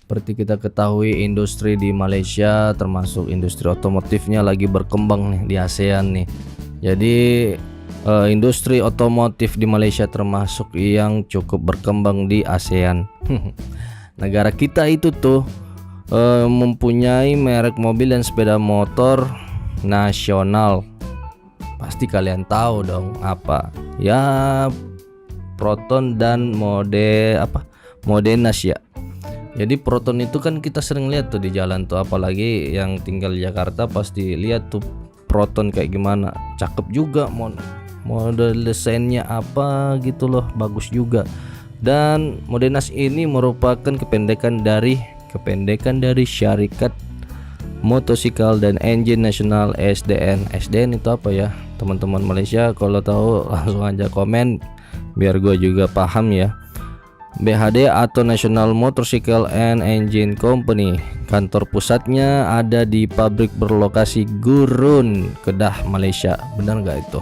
seperti kita ketahui industri di Malaysia termasuk industri otomotifnya lagi berkembang nih di ASEAN nih. Jadi industri otomotif di Malaysia termasuk yang cukup berkembang di ASEAN. Negara kita itu tuh mempunyai merek mobil dan sepeda motor nasional. Pasti kalian tahu dong apa? Ya Proton dan Modenas ya. Jadi Proton itu kan kita sering lihat tuh di jalan tuh, apalagi yang tinggal di Jakarta pasti lihat tuh Proton kayak gimana. Cakep juga, model desainnya apa gitu loh, bagus juga. Dan Modenas ini merupakan kependekan dari Syarikat Motosikal dan Engine Nasional SDN. SDN itu apa ya? Teman-teman Malaysia kalau tahu langsung aja komen biar gue juga paham ya. BHD atau National Motorcycle and Engine Company. Kantor pusatnya ada di pabrik berlokasi Gurun, Kedah, Malaysia. Benar nggak itu?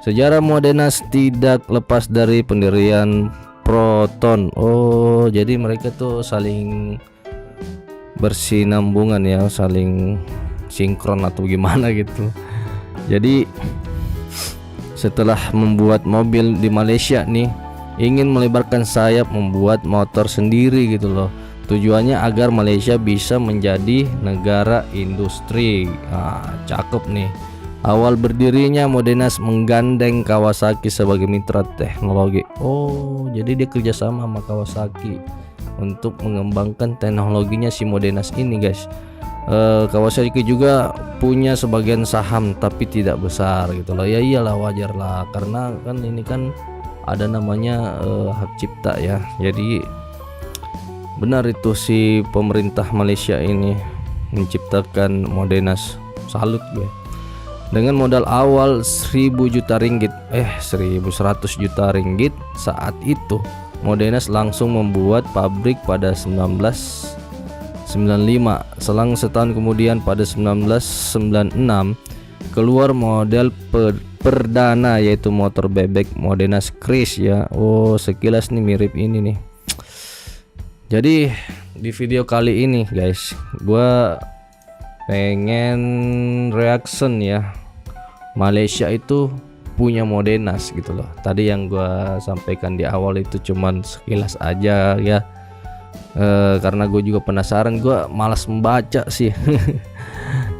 Sejarah Modenas tidak lepas dari pendirian Proton. Oh, jadi mereka tuh saling bersinambungan ya, saling sinkron atau gimana gitu. Jadi setelah membuat mobil di Malaysia nih, ingin melebarkan sayap membuat motor sendiri gitu loh. Tujuannya agar Malaysia bisa menjadi negara industri. Cakep nih. Awal berdirinya Modenas menggandeng Kawasaki sebagai mitra teknologi. Oh, jadi dia kerjasama sama Kawasaki untuk mengembangkan teknologinya si Modenas ini guys. Kawasaki juga punya sebagian saham tapi tidak besar gitu loh. Ya iyalah, wajar lah, karena kan ini kan ada namanya hak cipta ya. Jadi benar itu si pemerintah Malaysia ini menciptakan Modenas. Salut gue. Dengan modal awal 1.100 juta ringgit saat itu, Modenas langsung membuat pabrik pada 1995. Selang setahun kemudian pada 1996 keluar model perdana yaitu motor bebek Modenas Kris ya. Oh, sekilas nih mirip ini nih. Jadi di video kali ini guys, gua pengen reaction ya. Malaysia itu punya Modenas gitu loh. Tadi yang gua sampaikan di awal itu cuman sekilas aja ya. Karena gue juga penasaran, gue malas membaca sih.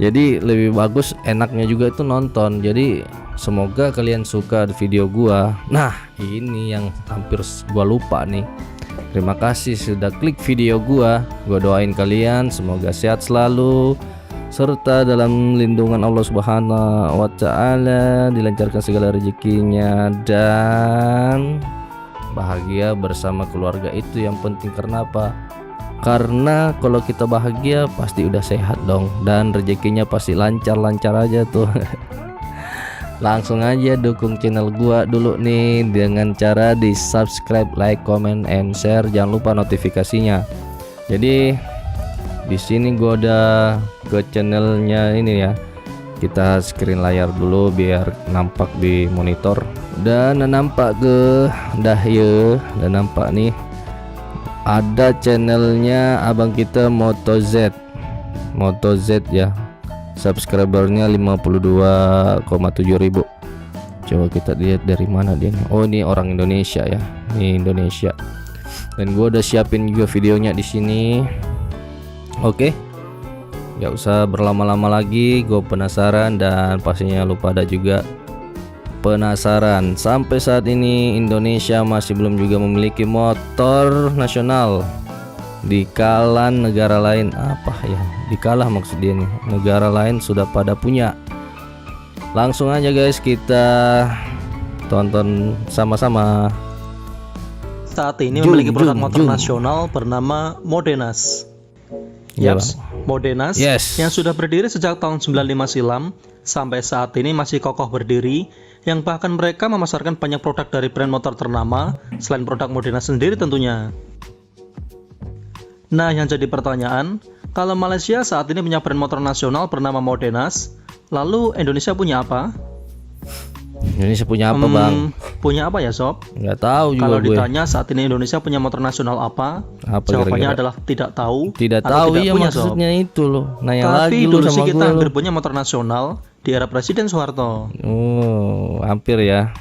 Jadi lebih bagus enaknya juga itu nonton. Jadi semoga kalian suka video gua. Nah, ini yang hampir gua lupa nih. Terima kasih sudah klik video gua. Gua doain kalian semoga sehat selalu serta dalam lindungan Allah Subhanahu wa taala, dilancarkan segala rezekinya dan bahagia bersama keluarga. Itu yang penting. Karena apa? Karena kalau kita bahagia pasti udah sehat dong, dan rezekinya pasti lancar-lancar aja tuh. Langsung aja dukung channel gua dulu nih dengan cara di subscribe, like, comment, and share. Jangan lupa notifikasinya. Jadi di sini gua udah ke channelnya ini ya. Kita screen layar dulu biar nampak di monitor. Dan nampak ke dahye, dan nampak nih ada channelnya abang kita Moto Z ya. Subscribernya 52,7 ribu. Coba kita lihat dari mana dia nih. Oh, ini orang Indonesia ya. Ini Indonesia. Dan gua udah siapin juga videonya di sini. Oke. Gak usah berlama-lama lagi, gue penasaran dan pastinya lu pada juga penasaran. Sampai saat ini Indonesia masih belum juga memiliki motor nasional. Dikala negara lain dikalah maksud dia nih, negara lain sudah pada punya. Langsung aja guys kita tonton sama-sama. Saat ini memiliki produk motor nasional bernama Modenas. Yaps, Modenas yang sudah berdiri sejak tahun 95 silam sampai saat ini masih kokoh berdiri, yang bahkan mereka memasarkan banyak produk dari brand motor ternama selain produk Modenas sendiri tentunya. Nah, yang jadi pertanyaan, kalau Malaysia saat ini punya brand motor nasional bernama Modenas, lalu Indonesia punya apa? Indonesia punya apa bang? Punya apa ya sob? Nggak tahu juga Kalau gue. ditanya saat ini Indonesia punya motor nasional apa? Apa Jawabannya kira-kira? adalah tidak tahu. Tidak atau tahu, tidak iya punya, maksudnya itu loh. Nanya Tapi lagi lu dulu sama sih kita gue hampir lo. punya motor nasional di era Presiden Soeharto. Oh, hampir ya.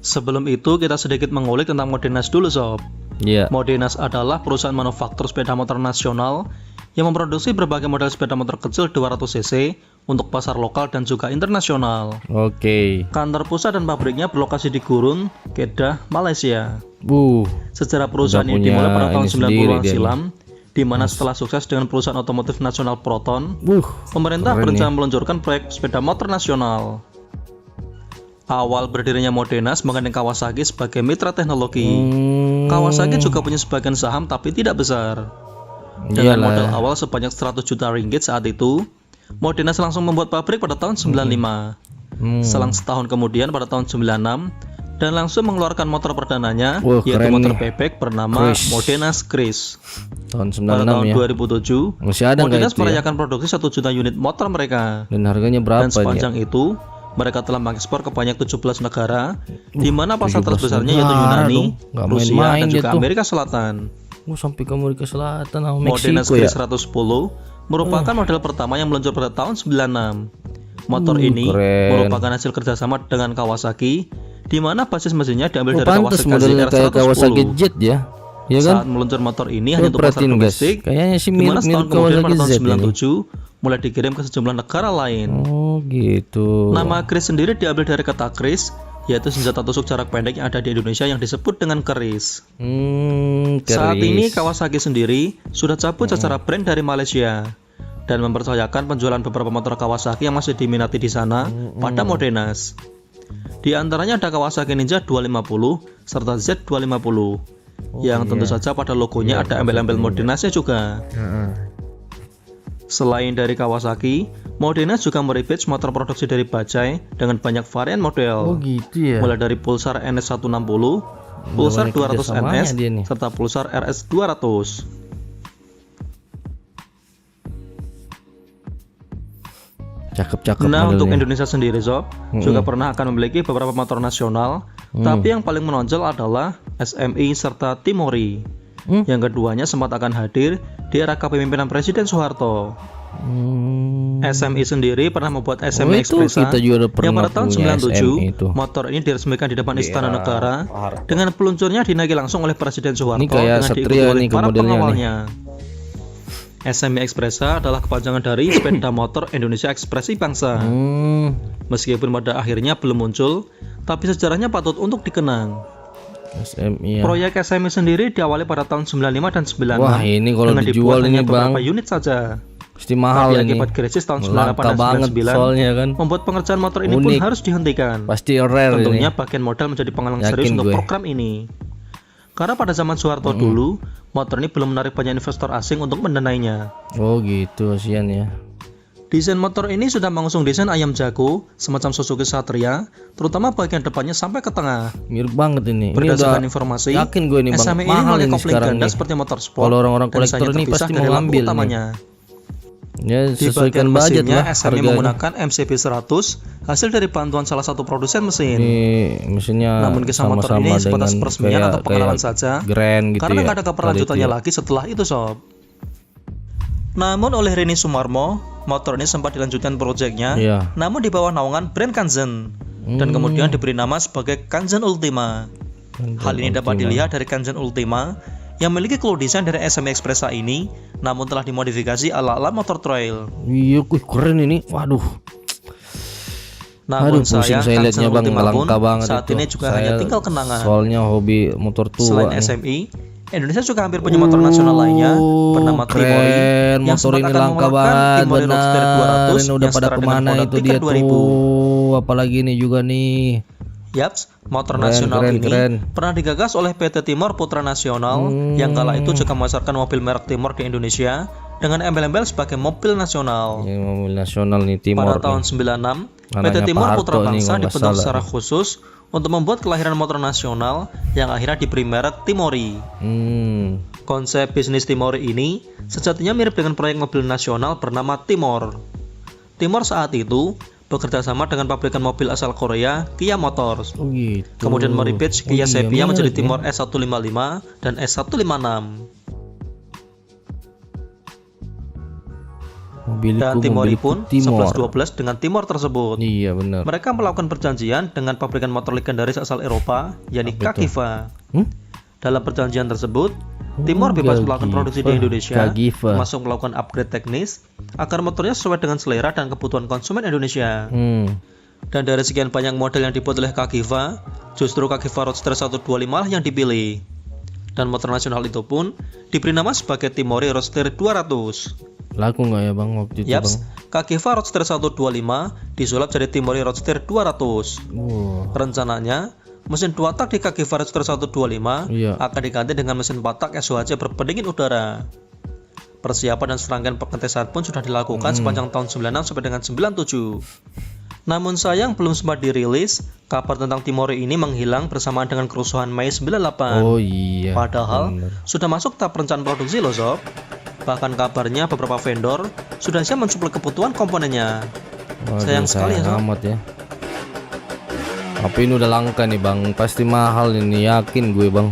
Sebelum itu kita sedikit mengulik tentang Modenas dulu sob. Iya. Modenas adalah perusahaan manufaktur sepeda motor nasional yang memproduksi berbagai model sepeda motor kecil 200 cc untuk pasar lokal dan juga internasional. Oke. Kantor pusat dan pabriknya berlokasi di Gurun, Kedah, Malaysia. Sejarah perusahaan Udah ini dimulai pada punya tahun ini sendiri 90-an dia silam, di mana setelah sukses dengan perusahaan otomotif nasional Proton, pemerintah keren berencana meluncurkan proyek sepeda motor nasional. Awal berdirinya Modenas menggandeng Kawasaki sebagai mitra teknologi. Kawasaki juga punya sebagian saham tapi tidak besar. Dengan modal awal sebanyak 100 juta ringgit saat itu, Modenas langsung membuat pabrik pada tahun 95. Selang setahun kemudian pada tahun 96, dan langsung mengeluarkan motor perdananya, yaitu motor bebek bernama Modenas Kris. Tahun Pada 96 tahun ya. 2007, Masih ada nggak Modenas itu ya? merayakan produksi 1 juta unit motor mereka. Dan harganya berapa Dan nih? sepanjang itu, mereka telah mengekspor ke banyak 17 negara, di mana pasar 17 terbesarnya yaitu negara Yunani, dong. Nggak Rusia, main-main dan dia juga tuh. Amerika Selatan. Sampai ke Amerika Selatan sama Modenas Meksiko ya. Kris 110 merupakan model pertama yang meluncur pada tahun 96. Motor ini keren. merupakan hasil kerjasama dengan Kawasaki, di mana basis mesinnya diambil dari Pantes Kawasaki modelnya kayak Kawasaki ZR110. Jet ya. Iya kan? Saat meluncur motor ini hanya untuk pasar Perhatiin, guys. domestik, Kayaknya sih di mana mirip-mirip setahun kemudian pada Kawasaki tahun Z ini. 97 mulai dikirim ke sejumlah negara lain. Oh gitu. Nama Kris sendiri diambil dari kata Kris, yaitu senjata tusuk jarak pendek yang ada di Indonesia yang disebut dengan keris. Saat ini Kawasaki sendiri sudah cabut secara brand dari Malaysia dan mempercayakan penjualan beberapa motor Kawasaki yang masih diminati di sana pada Modenas. Di antaranya ada Kawasaki Ninja 250 serta Z250 yang tentu saja pada logonya ada embel-embel Modenasnya juga. Selain dari Kawasaki, Modenas juga merevitch motor produksi dari Bajaj dengan banyak varian model. Oh gitu ya. Mulai dari Pulsar NS160, Pulsar 200 NS, serta Pulsar RS 200. Cakep-cakep Nah, modelnya. untuk Indonesia sendiri Sob, juga pernah akan memiliki beberapa motor nasional, tapi yang paling menonjol adalah SMI serta Timori. Yang keduanya sempat akan hadir di era kepemimpinan Presiden Soeharto. SMI sendiri pernah membuat SMI itu Expressa kita juga udah yang pernah pada tahun punya 97 SMI itu. motor ini diresmikan di depan Istana Negara dengan peluncurnya dinaiki langsung oleh Presiden Soeharto Ini kayak dengan diikuti Satria oleh nih para modelnya nih. pengawalnya. SMI Expressa adalah kepanjangan dari Sepeda Motor Indonesia Ekspresi Bangsa. Meskipun pada akhirnya belum muncul, tapi sejarahnya patut untuk dikenang. SMI ya. Proyek SMI sendiri diawali pada tahun 95 dan 96. Wah, ini kalau dengan dijual dibuat ini, hanya beberapa Bang. unit saja. Pasti mahal Tapi ini. akibat krisis tahun 98 Langka dan banget 99, soalnya kan. membuat pengerjaan motor ini pun Unik. harus dihentikan. Pasti rare Tentunya ini. bagian modal menjadi penghalang Yakin serius untuk gue. program ini. Karena pada zaman Soeharto dulu, motor ini belum menarik banyak investor asing untuk mendanainya. Oh gitu, kasihan ya. Desain motor ini sudah mengusung desain ayam jago, semacam Suzuki Satria, terutama bagian depannya sampai ke tengah. Mirip banget ini. Ini Berdasarkan udah informasi, yakin gue nih Bang, SMI ini mahal memiliki ini kopling sekarang ganda nih. seperti motor sport. Kalau orang-orang dan kolektor desainnya nih terpisah pasti dari mau lampu ngambil nih. utamanya. Ya Di sesuaikan bagian budget mesinnya, lah SMI harganya. menggunakan MCB 100 hasil dari bantuan salah satu produsen mesin. Ini mesinnya Namun kisah motor ini sama-sama sebatas dengan peresmian atau pengenalan kayak saja, Grand gitu karena ya. nggak ada keberlanjutannya Tadi itu ya. lagi setelah itu Sob. Namun oleh Rini Sumarmo, motor ini sempat dilanjutkan proyeknya, Iya. namun di bawah naungan brand Kanzen, dan kemudian diberi nama sebagai Kanzen Ultima. Hal ini dapat dilihat dari Kanzen Ultima yang memiliki clue desain dari SMI Expressa ini, namun telah dimodifikasi ala-ala motor trail. Iya, keren ini. Waduh. Namun Pusing saya sayang, liatnya Kanzen Bang, Ultima pun langka banget saat itu. ini juga hanya tinggal kenangan. Soalnya hobi motor tua. Selain nih. SMI, Indonesia juga hampir punya motor nasional lainnya bernama keren. Timori yang Motor sempat ini akan langka mengeluarkan banget, Timori Roadster 200 udah yang pada setara dengan kemana Honda itu Picker dia 2000. tuh. Apalagi ini juga nih. Yaps, motor Keren, nasional keren, ini keren. pernah digagas oleh PT Timor Putra Nasional yang kala itu juga memasarkan mobil merek Timor di Indonesia dengan embel-embel sebagai mobil nasional. Ini mobil nasional nih Timor. Pada tahun nih. 96, PT Anaknya Timor Pak Putra Harto nih, Bangsa kalau nggak dibentuk salah secara nih. khusus untuk membuat kelahiran motor nasional yang akhirnya diberi merek Timori. Konsep bisnis Timori ini sejatinya mirip dengan proyek mobil nasional bernama Timor. Timor saat itu bekerja sama dengan pabrikan mobil asal Korea, Kia Motors. Oh gitu. Kemudian merebit Kia iya, Sepia menjadi menarik ya. Timor S155 dan S156. Dan Timori pun 11-12 dengan Timor tersebut. Iya benar. Mereka melakukan perjanjian dengan pabrikan motor legendaris asal Eropa, yakni Apa itu? Kagiva. Hmm? Dalam perjanjian tersebut, Timor bebas melakukan produksi di Indonesia, Kagiva. termasuk melakukan upgrade teknis agar motornya sesuai dengan selera dan kebutuhan konsumen Indonesia. Dan dari sekian banyak model yang dibuat oleh Kagiva, justru Kagiva Roadster 125 lah yang dipilih. Dan motor nasional itu pun diberi nama sebagai Timori Roadster 200. Laku nggak ya bang waktu itu Yaps, bang? Kagiva Roadster 125 disulap jadi Timori Roadster 200. Wow. Rencananya, mesin 2 tak di Kagiva Roadster 125 Iya. akan diganti dengan mesin 4 tak SOHC berpendingin udara. Persiapan dan serangkaian pengetesan pun sudah dilakukan sepanjang tahun 96 sampai dengan 97. Namun sayang belum sempat dirilis, kabar tentang Timori ini menghilang bersamaan dengan kerusuhan Mei 98. Oh iya. Padahal bener. sudah masuk tahap perencanaan produksi loh sob. Bahkan kabarnya beberapa vendor sudah siap mensuplai kebutuhan komponennya. Waduh, Sayang sekali ya, sayang Sob. amat ya. Tapi ini udah langka nih bang, pasti mahal ini, yakin gue bang.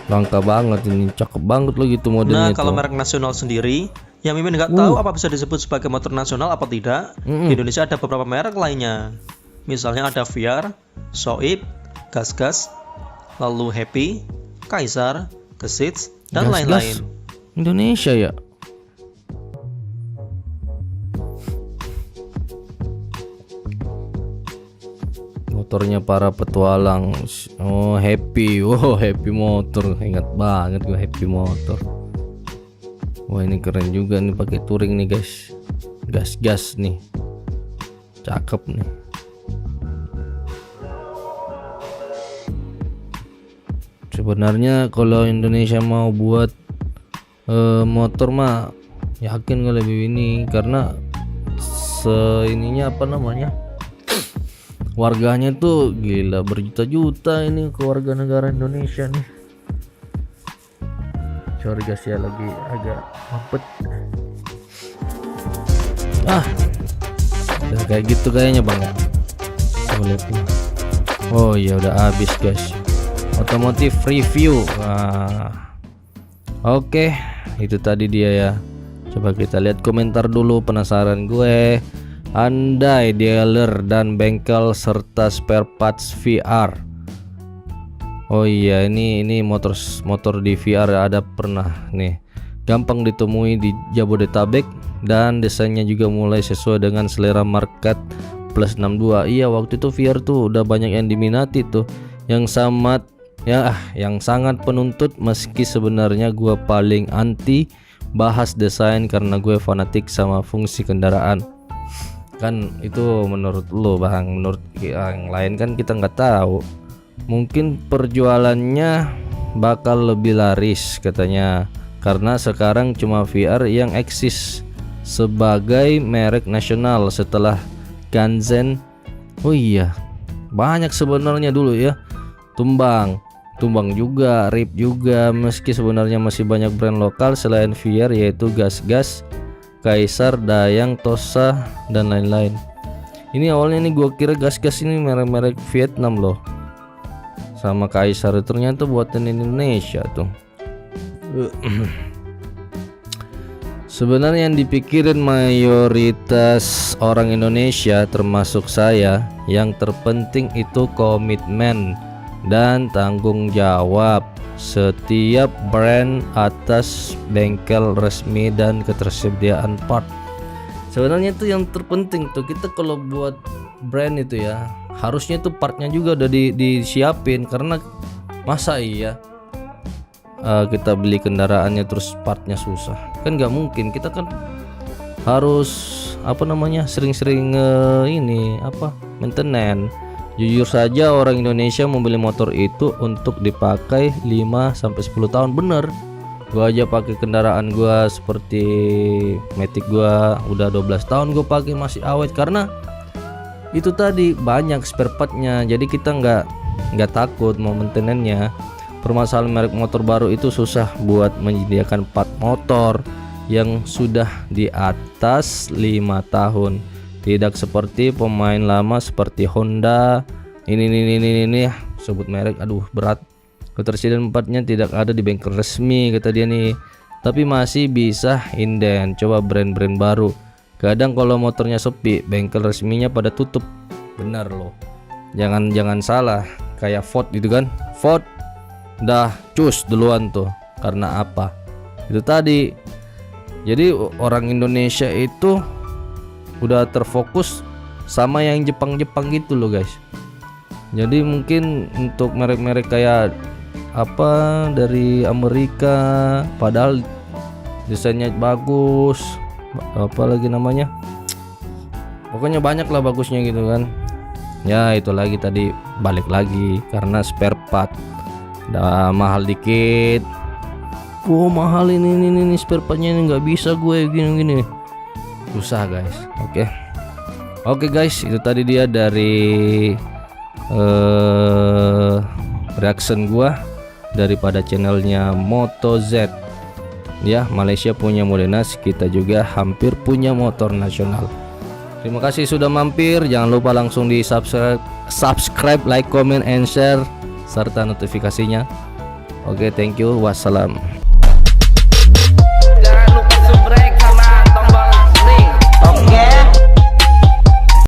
Langka banget ini, cakep banget lo gitu modelnya. Nah, kalau tuh. merek nasional sendiri, yang Mimin nggak tahu apa bisa disebut sebagai motor nasional apa tidak. Di Indonesia ada beberapa merek lainnya. Misalnya ada VR, Soib, Gas-Gas, lalu Happy, Kaisar, Gesits, dan Gas-gas. lain-lain. Indonesia ya. Motornya para petualang. Oh Happy, oh Happy motor, ingat banget gue Happy motor. Wah ini keren juga nih pakai touring nih guys, gas-gas nih, cakep nih. Sebenarnya kalau Indonesia mau buat motor mah yakin gue lebih ini, karena ininya apa namanya, warganya tuh gila berjuta-juta ini ke warga negara Indonesia nih. Sorry guys ya, lagi agak mampet. Udah kayak gitu kayaknya bang. Oh, lihat nih. Oh iya udah habis guys. Otomotif review. Oke, itu tadi dia ya. Coba kita lihat komentar dulu, penasaran gue. Andai dealer dan bengkel serta spare parts VR. Oh iya, ini motor di VR ada pernah nih. Gampang ditemui di Jabodetabek dan desainnya juga mulai sesuai dengan selera market plus 62. Iya, waktu itu VR tuh udah banyak yang diminati tuh. Yang sangat penuntut, meski sebenarnya gua paling anti bahas desain karena gue fanatik sama fungsi kendaraan. Kan itu menurut lo bang, menurut yang lain kan kita nggak tahu. Mungkin perjualannya bakal lebih laris katanya, karena sekarang cuma VR yang eksis sebagai merek nasional setelah Ganzen. Oh iya, banyak sebenarnya dulu ya. Tumbang juga, Rip juga, meski sebenarnya masih banyak brand lokal selain VR, yaitu Gas-Gas, Kaisar, Dayang, Tosa, dan lain-lain. Ini awalnya nih gua kira Gas-Gas ini merek-merek Vietnam loh, sama Kaisar, ternyata buatan Indonesia tuh. Sebenarnya yang dipikirin mayoritas orang Indonesia termasuk saya, yang terpenting itu komitmen dan tanggung jawab setiap brand atas bengkel resmi dan ketersediaan part. Sebenarnya itu yang terpenting tuh, kita kalau buat brand itu ya harusnya tuh partnya juga udah disiapin, karena masa iya kita beli kendaraannya terus partnya susah, kan nggak mungkin. Kita kan harus sering-sering maintenance. Jujur saja orang Indonesia membeli motor itu untuk dipakai 5-10 tahun. Bener, gua aja pakai kendaraan gua seperti Matic, gua udah 12 tahun gua pakai masih awet, karena itu tadi banyak spare partnya. Jadi kita nggak takut mau maintenance-nya. Permasalahan merek motor baru itu susah buat menyediakan part motor yang sudah di atas 5 tahun. Tidak seperti pemain lama seperti Honda. Ini sebut merek, aduh berat. Ketersediaan empatnya tidak ada di bengkel resmi kata dia nih. Tapi masih bisa inden. Coba brand-brand baru. Kadang kalau motornya sepi, bengkel resminya pada tutup. Benar loh. Jangan salah. Kayak Ford gitu kan. Ford dah cus duluan tuh. Karena apa? Itu tadi. Jadi orang Indonesia itu udah terfokus sama yang Jepang-Jepang gitu loh guys. Jadi mungkin untuk merek-merek kayak apa dari Amerika, padahal desainnya bagus, apa lagi namanya, pokoknya banyak lah bagusnya gitu kan. Ya itu lagi tadi, balik lagi karena spare part udah mahal dikit. Oh mahal ini spare partnya ini nggak bisa gue gini susah guys. Oke guys, itu tadi dia dari reaction gua daripada channelnya Moto Z. Ya, Malaysia punya Modenas, kita juga hampir punya motor nasional. Terima kasih sudah mampir. Jangan lupa langsung di subscribe, like, comment, and share serta notifikasinya. Oke, thank you. Wassalam.